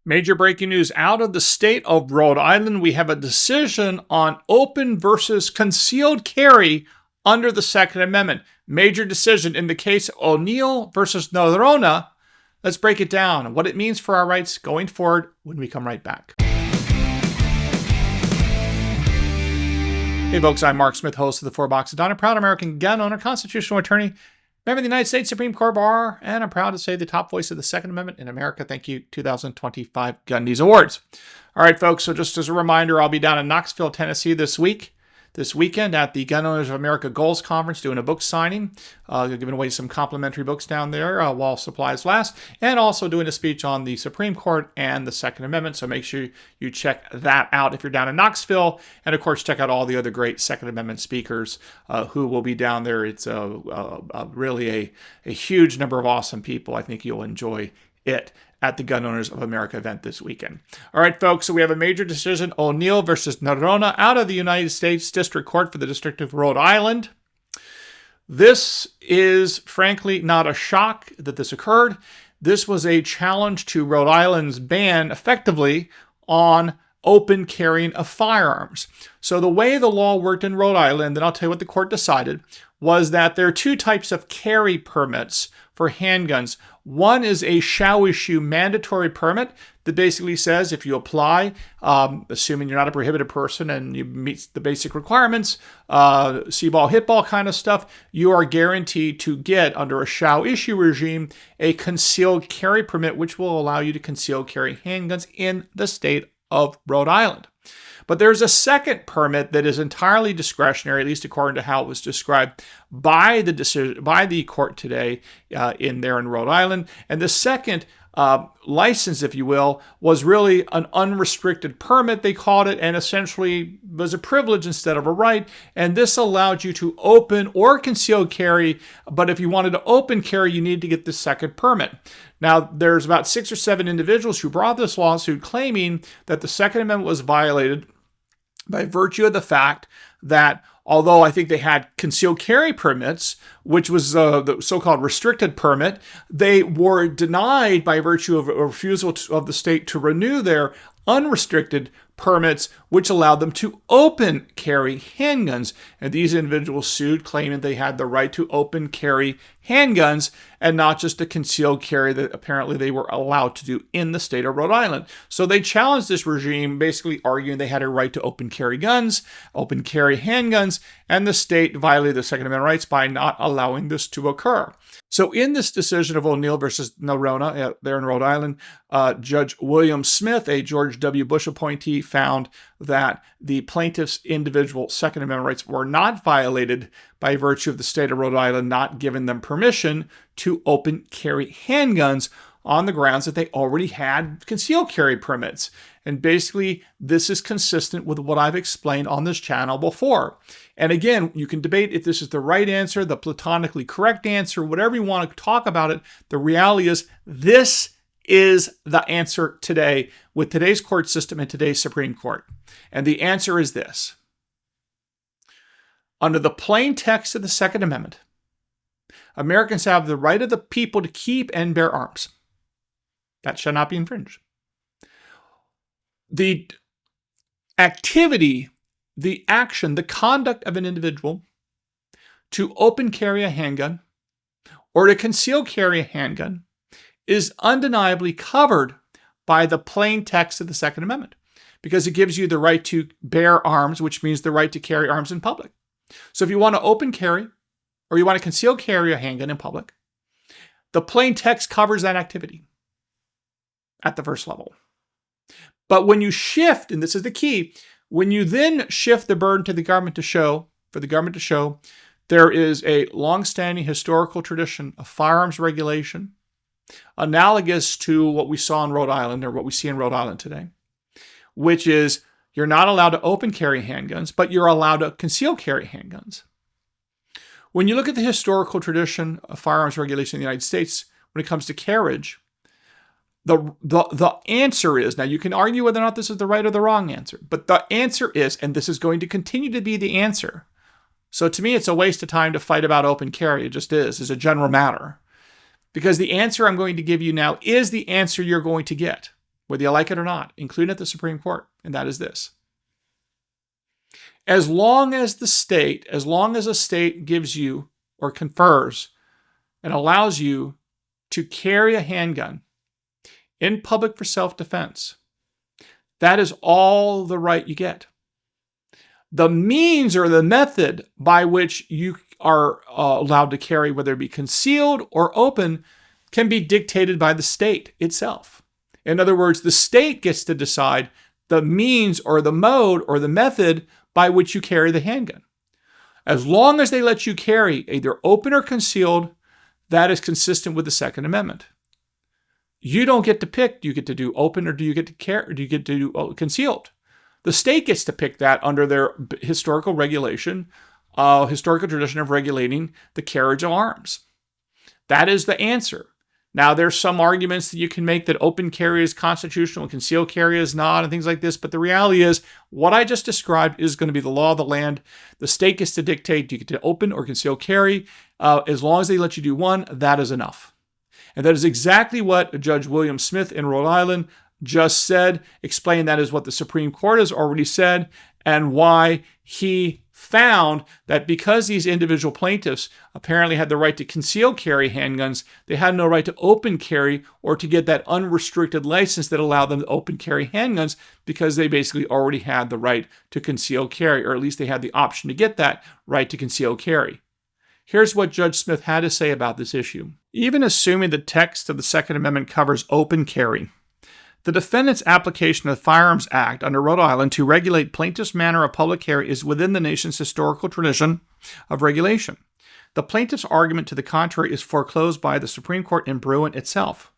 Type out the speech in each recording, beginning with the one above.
Major breaking news out of the state of Rhode Island. We have a decision on open versus concealed carry under the Second Amendment. Major decision in the case O'Neill versus Noronha. Let's break it down and what it means for our rights going forward when we come right back. Hey folks, I'm Mark Smith, host of the Four Boxes Don, a proud American gun owner, constitutional attorney, member of the United States Supreme Court Bar, and I'm proud to say the top voice of the Second Amendment in America. Thank you, 2025 Gundies Awards. All right, folks, so just as a reminder, I'll be down in Knoxville, Tennessee this weekend at the Gun Owners of America Goals Conference doing a book signing, giving away some complimentary books down there while supplies last, and also doing a speech on the Supreme Court and the Second Amendment. So make sure you check that out if you're down in Knoxville. And of course, check out all the other great Second Amendment speakers who will be down there. It's really a huge number of awesome people. I think you'll enjoy it at the Gun Owners of America event this weekend. All right, folks, so we have a major decision, O'Neill versus Noronha, out of the United States District Court for the District of Rhode Island. This is, frankly, not a shock that this occurred. This was a challenge to Rhode Island's ban, effectively, on open carrying of firearms. So the way the law worked in Rhode Island, and I'll tell you what the court decided, was that there are two types of carry permits for handguns. One is a shall issue mandatory permit that basically says if you apply, assuming you're not a prohibited person and you meet the basic requirements, see-ball, hit-ball kind of stuff, you are guaranteed to get, under a shall issue regime, a concealed carry permit, which will allow you to conceal carry handguns in the state of Rhode Island. But there's a second permit that is entirely discretionary, at least according to how it was described by the court today in Rhode Island. And the second license, if you will, was really an unrestricted permit, they called it, and essentially was a privilege instead of a right. And this allowed you to open or conceal carry, but if you wanted to open carry, you need to get the second permit. Now, there's about 6 or 7 individuals who brought this lawsuit claiming that the Second Amendment was violated by virtue of the fact that although I think they had concealed carry permits, which was the so-called restricted permit, they were denied by virtue of a refusal of the state to renew their unrestricted permits, which allowed them to open carry handguns. And these individuals sued, claiming they had the right to open carry handguns and not just to concealed carry that apparently they were allowed to do in the state of Rhode Island. So they challenged this regime, basically arguing they had a right to open carry guns, open carry handguns, and the state violated the Second Amendment rights by not allowing this to occur. So in this decision of O'Neill versus Noronha there in Rhode Island, Judge William Smith, a George W. Bush appointee, found that the plaintiff's individual Second Amendment rights were not violated by virtue of the state of Rhode Island not giving them permission to open carry handguns on the grounds that they already had concealed carry permits. And basically, this is consistent with what I've explained on this channel before. And again, you can debate if this is the right answer, the platonically correct answer, whatever you want to talk about it. The reality is, this is the answer today with today's court system and today's Supreme Court. And the answer is this. Under the plain text of the Second Amendment, Americans have the right of the people to keep and bear arms. That shall not be infringed. The activity, the action, the conduct of an individual to open carry a handgun or to conceal carry a handgun is undeniably covered by the plain text of the Second Amendment because it gives you the right to bear arms, which means the right to carry arms in public. So if you want to open carry or you want to conceal carry a handgun in public, the plain text covers that activity at the first level. But when you shift, and this is the key, when you then shift the burden to the government to show, there is a longstanding historical tradition of firearms regulation, analogous to what we saw in Rhode Island, or what we see in Rhode Island today, which is you're not allowed to open carry handguns, but you're allowed to conceal carry handguns. When you look at the historical tradition of firearms regulation in the United States, when it comes to carriage, the answer is, now you can argue whether or not this is the right or the wrong answer, but the answer is, and this is going to continue to be the answer. So to me, it's a waste of time to fight about open carry. It just is, as a general matter. Because the answer I'm going to give you now is the answer you're going to get. whether you like it or not, including at the Supreme Court, and that is this. As long as a state gives you or confers and allows you to carry a handgun in public for self-defense, that is all the right you get. The means or the method by which you are allowed to carry, whether it be concealed or open, can be dictated by the state itself. In other words, the state gets to decide the means or the mode or the method by which you carry the handgun. As long as they let you carry either open or concealed, that is consistent with the Second Amendment. You don't get to pick, do you get to do open or do you get to carry, or do you get to do concealed? The state gets to pick that under their historical regulation, historical tradition of regulating the carriage of arms. That is the answer. Now, there's some arguments that you can make that open carry is constitutional and concealed carry is not and things like this. But the reality is what I just described is going to be the law of the land. The state gets to dictate, do you get to open or concealed carry? As long as they let you do one, that is enough. And that is exactly what Judge William Smith in Rhode Island just said, explained that is what the Supreme Court has already said, and why he found that because these individual plaintiffs apparently had the right to conceal carry handguns, they had no right to open carry or to get that unrestricted license that allowed them to open carry handguns, because they basically already had the right to conceal carry, or at least they had the option to get that right to conceal carry. Here's what Judge Smith had to say about this issue. Even assuming the text of the Second Amendment covers open carry, the defendant's application of the Firearms Act under Rhode Island to regulate plaintiff's manner of public carry is within the nation's historical tradition of regulation. The plaintiff's argument to the contrary is foreclosed by the Supreme Court in Bruin itself.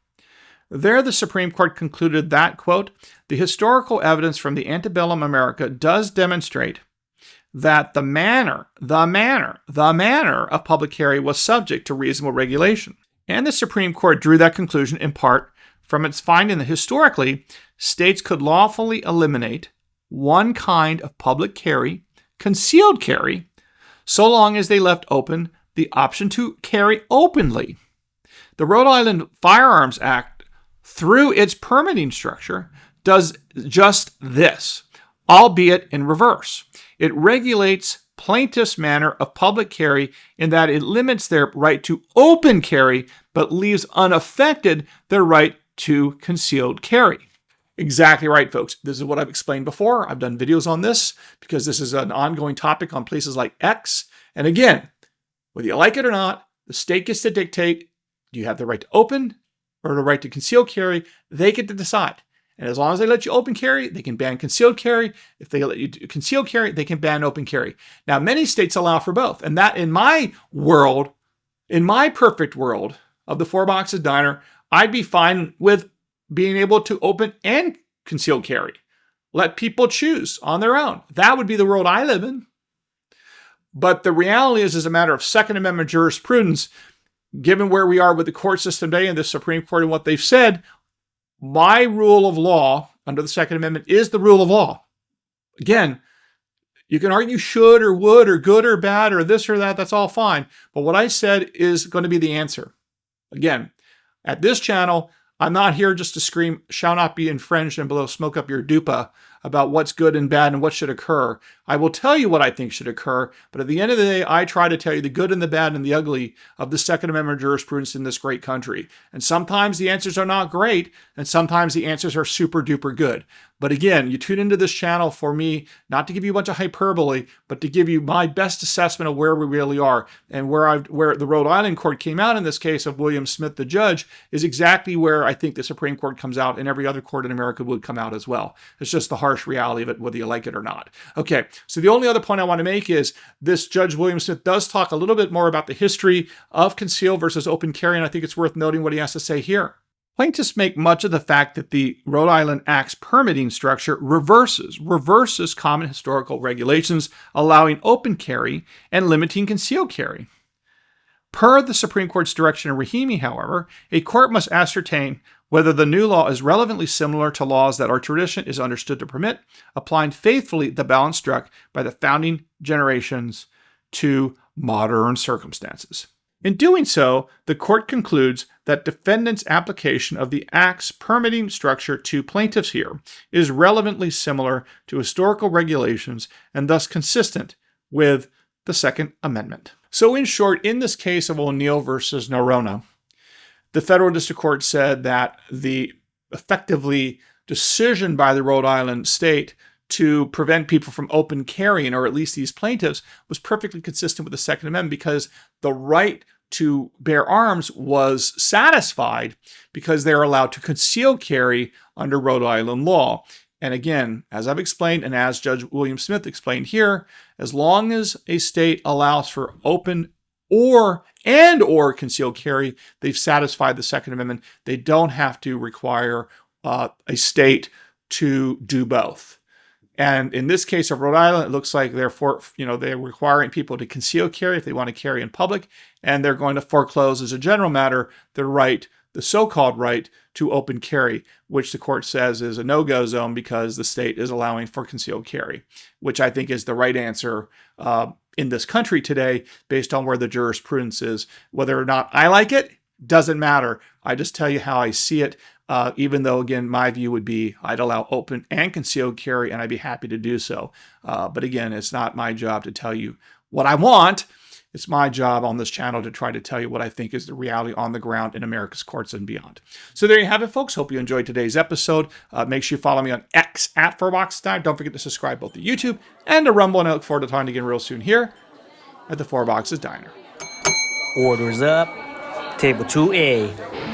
There, the Supreme Court concluded that, quote, the historical evidence from the antebellum America does demonstrate that the manner of public carry was subject to reasonable regulation. And the Supreme Court drew that conclusion in part from its finding that historically, states could lawfully eliminate one kind of public carry, concealed carry, so long as they left open the option to carry openly. The Rhode Island Firearms Act, through its permitting structure, does just this, albeit in reverse. It regulates plaintiff's manner of public carry in that it limits their right to open carry, but leaves unaffected their right to concealed carry. Exactly right, folks. This is what I've explained before. I've done videos on this because this is an ongoing topic on places like X. And again, whether you like it or not, the state gets to dictate, do you have the right to open or the right to conceal carry? They get to decide. And as long as they let you open carry, they can ban concealed carry. If they let you conceal carry, they can ban open carry. Now, many states allow for both. And that, in my world, in my perfect world of the Four Boxes Diner, I'd be fine with being able to open and conceal carry. Let people choose on their own. That would be the world I live in. But the reality is, as a matter of Second Amendment jurisprudence, given where we are with the court system today and the Supreme Court and what they've said, my rule of law under the Second Amendment is the rule of law. Again, you can argue should or would or good or bad or this or that. That's all fine. But what I said is going to be the answer. Again, at this channel, I'm not here just to scream, shall not be infringed and blow smoke up your dupa about what's good and bad and what should occur. I will tell you what I think should occur, but at the end of the day, I try to tell you the good and the bad and the ugly of the Second Amendment jurisprudence in this great country. And sometimes the answers are not great, and sometimes the answers are super duper good. But again, you tune into this channel for me, not to give you a bunch of hyperbole, but to give you my best assessment of where we really are. And where the Rhode Island court came out in this case of William Smith, the judge, is exactly where I think the Supreme Court comes out, and every other court in America would come out as well. It's just the harsh reality of it, whether you like it or not. Okay, so the only other point I want to make is this Judge William Smith does talk a little bit more about the history of concealed versus open carry, and I think it's worth noting what he has to say here. Plaintiffs make much of the fact that the Rhode Island Act's permitting structure reverses common historical regulations, allowing open carry and limiting concealed carry. Per the Supreme Court's direction in Rahimi, however, a court must ascertain whether the new law is relevantly similar to laws that our tradition is understood to permit, applying faithfully the balance struck by the founding generations to modern circumstances. In doing so, the court concludes that defendant's application of the Act's permitting structure to plaintiffs here is relevantly similar to historical regulations and thus consistent with the Second Amendment. So in short, in this case of O'Neill versus Noronha, the federal district court said that the effectively decision by the Rhode Island state to prevent people from open carrying, or at least these plaintiffs, was perfectly consistent with the Second Amendment because the right to bear arms was satisfied because they're allowed to conceal carry under Rhode Island law. And again, as I've explained, and as Judge William Smith explained here, as long as a state allows for open or concealed carry, they've satisfied the Second Amendment. They don't have to require a state to do both. And in this case of Rhode Island, it looks like they're requiring people to conceal carry if they want to carry in public, and they're going to foreclose as a general matter the so-called right to open carry, which the court says is a no-go zone because the state is allowing for concealed carry, which I think is the right answer in this country today based on where the jurisprudence is. Whether or not I like it doesn't matter. I just tell you how I see it. Even though, again, my view would be I'd allow open and concealed carry, and I'd be happy to do so. But again, it's not my job to tell you what I want. It's my job on this channel to try to tell you what I think is the reality on the ground in America's courts and beyond. So there you have it, folks. Hope you enjoyed today's episode. Make sure you follow me on X at @4boxdiner. Don't forget to subscribe both to YouTube and to Rumble, and I look forward to talking again real soon here at the 4 Boxes Diner. Orders up. Table 2A.